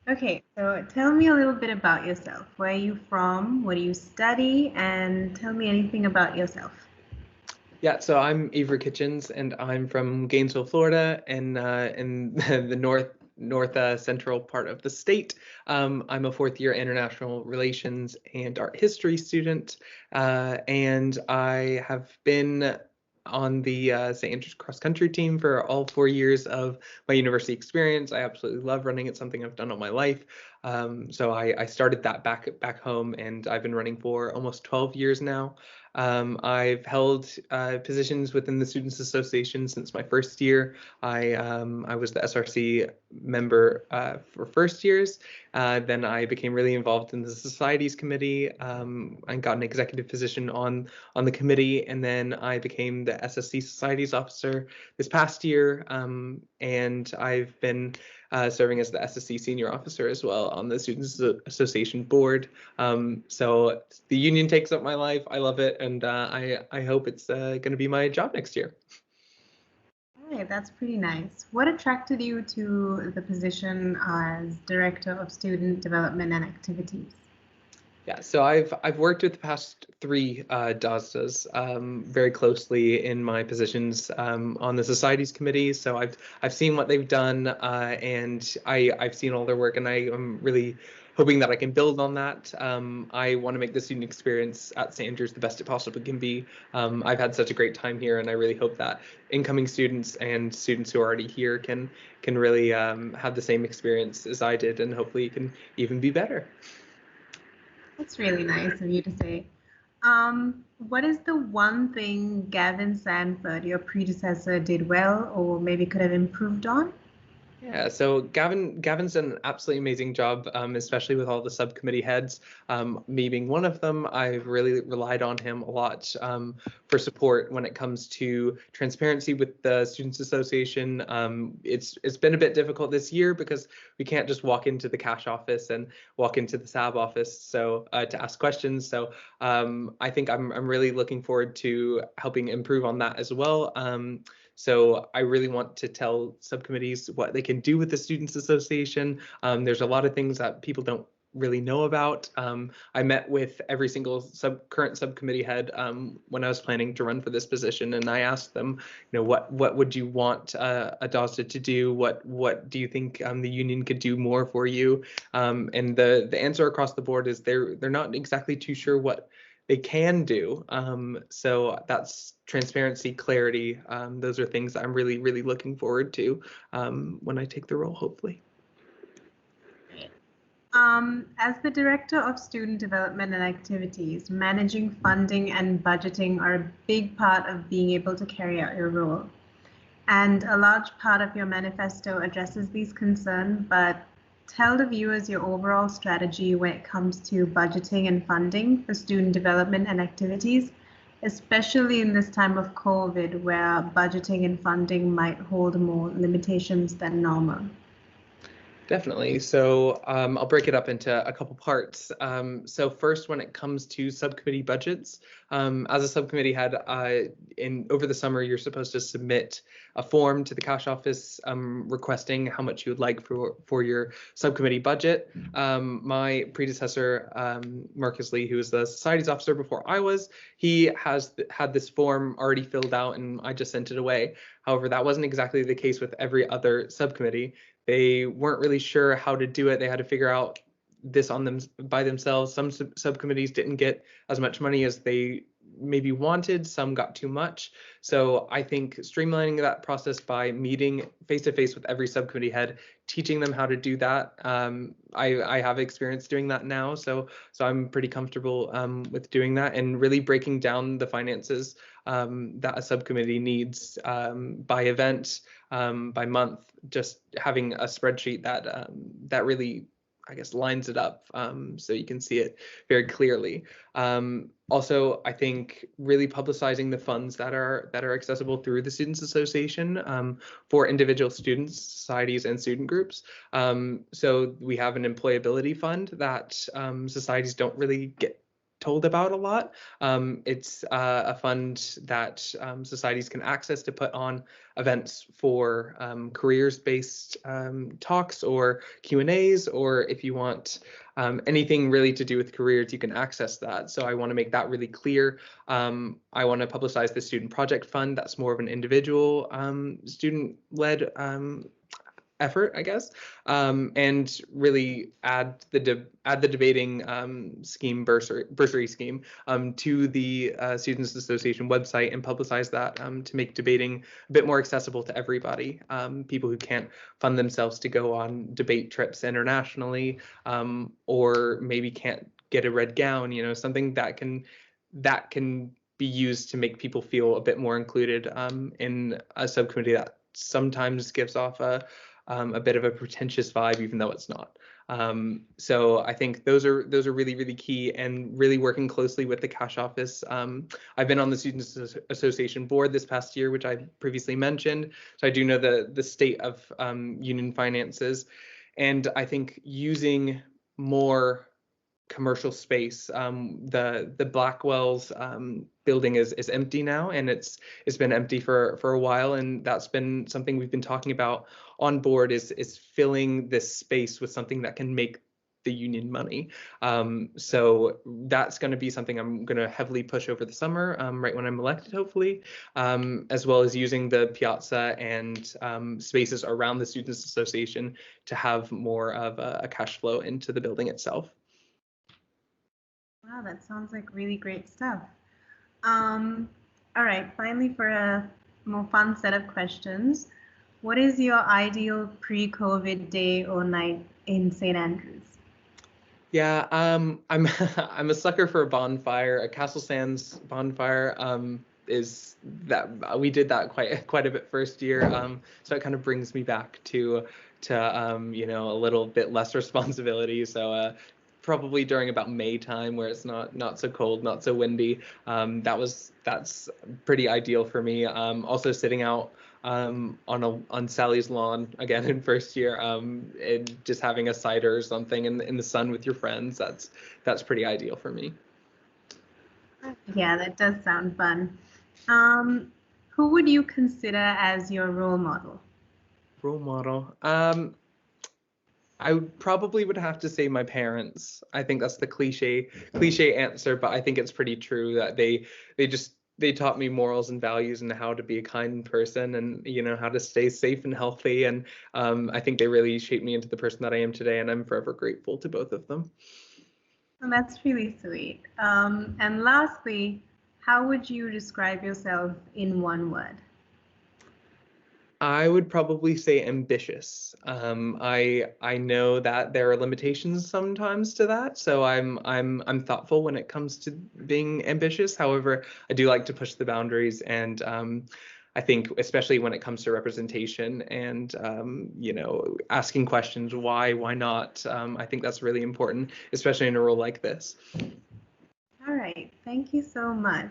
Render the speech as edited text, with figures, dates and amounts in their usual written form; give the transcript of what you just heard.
Okay, so tell me a little bit about yourself. Where are you from? What do you study? And tell me anything about yourself. Yeah, so I'm Avery Kitchens, and I'm from Gainesville, Florida, and in the north central part of the state. I'm a fourth year international relations and art history student, and I have been on the St. Andrews cross country team for all 4 years of my university experience. I absolutely love running. It's something I've done all my life. So I started that back home, and I've been running for almost 12 years now. I've held positions within the Students Association since my first year. I was the SRC member for first years. Then I became really involved in the Societies Committee. I got an executive position on the committee, and then I became the SSC Societies Officer this past year. And I've been serving as the SSC Senior Officer as well on the Students Association board. So the union takes up my life. I love it, and I hope it's going to be my job next year. Okay, that's pretty nice. What attracted you to the position as Director of Student Development and Activities? Yeah, so I've worked with the past three DoSDAs very closely in my positions on the societies committee. So I've seen what they've done, and I've seen all their work, and I am really hoping that I can build on that. I want to make the student experience at St. Andrews the best it possibly can be. I've had such a great time here, and I really hope that incoming students and students who are already here can really have the same experience as I did, and hopefully it can even be better. That's really nice of you to say. What is the one thing Gavin Sanford, your predecessor, did well or maybe could have improved on? Yeah, so Gavin's done an absolutely amazing job, especially with all the subcommittee heads. Me being one of them, I've really relied on him a lot for support when it comes to transparency with the Students Association. It's been a bit difficult this year because we can't just walk into the cash office and walk into the SAB office to ask questions. So I think I'm really looking forward to helping improve on that as well. So I really want to tell subcommittees what they can do with the Students Association. There's a lot of things that people don't really know about. I met with every single current subcommittee head when I was planning to run for this position, and I asked them, what would you want a DoSDA to do? What do you think the union could do more for you? And the answer across the board is they're not exactly too sure what they can do. So that's transparency, clarity. Those are things I'm really, really looking forward to when I take the role, hopefully. As the Director of Student Development and Activities, managing funding and budgeting are a big part of being able to carry out your role. And a large part of your manifesto addresses these concerns, but tell the viewers your overall strategy when it comes to budgeting and funding for student development and activities, especially in this time of COVID, where budgeting and funding might hold more limitations than normal. Definitely. So I'll break it up into a couple parts. So first, when it comes to subcommittee budgets, as a subcommittee head, over the summer, you're supposed to submit a form to the cash office requesting how much you would like for your subcommittee budget. My predecessor, Marcus Lee, who was the societies officer before I was, he has had this form already filled out, and I just sent it away. However, that wasn't exactly the case with every other subcommittee. They weren't really sure how to do it. They had to figure out this on them by themselves. Some subcommittees didn't get as much money as they maybe wanted. Some got too much. So I think streamlining that process by meeting face to face with every subcommittee head, teaching them how to do that. I have experience doing that now, so I'm pretty comfortable with doing that and really breaking down the finances that a subcommittee needs by event, by month. Just having a spreadsheet that really, I guess, lines it up so you can see it very clearly. Also, I think really publicizing the funds that are accessible through the Students Association for individual students, societies, and student groups. So we have an employability fund that societies don't really get told about a lot. It's a fund that societies can access to put on events for careers-based talks or Q&As, or if you want anything really to do with careers, you can access that. So I want to make that really clear. I want to publicize the Student Project Fund. That's more of an individual student-led effort, I guess, and really add the debating scheme bursary scheme to the Students Association website and publicize that to make debating a bit more accessible to everybody. People who can't fund themselves to go on debate trips internationally, or maybe can't get a red gown, something that can be used to make people feel a bit more included in a subcommittee that sometimes gives off a bit of a pretentious vibe, even though it's not. So I think those are really, really key, and really working closely with the cash office. I've been on the Students Association board this past year, which I previously mentioned. So I do know the state of union finances, and I think using more commercial space. The Blackwell's building is empty now, and it's been empty for a while, and that's been something we've been talking about on board is filling this space with something that can make the union money. So that's going to be something I'm going to heavily push over the summer, right when I'm elected, hopefully, as well as using the piazza and spaces around the Students Association to have more of a cash flow into the building itself. Wow, that sounds like really great stuff. All right, finally, for a more fun set of questions, what is your ideal pre-COVID day or night in St. Andrews? Yeah, I'm I'm a sucker for a bonfire. A Castle Sands bonfire is that we did that quite a bit first year. So it kind of brings me back to a little bit less responsibility. So probably during about May time, where it's not so cold, not so windy. That's pretty ideal for me. Also sitting out on Sally's lawn again in first year, and just having a cider or something in the sun with your friends. That's pretty ideal for me. Yeah, that does sound fun. Who would you consider as your role model? Role model. I probably would have to say my parents. I think that's the cliche answer, but I think it's pretty true that they taught me morals and values and how to be a kind person, and how to stay safe and healthy. And I think they really shaped me into the person that I am today, and I'm forever grateful to both of them. Well, that's really sweet. And lastly, how would you describe yourself in one word? I would probably say ambitious. I know that there are limitations sometimes to that, so I'm thoughtful when it comes to being ambitious. However, I do like to push the boundaries, and I think especially when it comes to representation and asking questions, why not? I think that's really important, especially in a role like this. All right, thank you so much.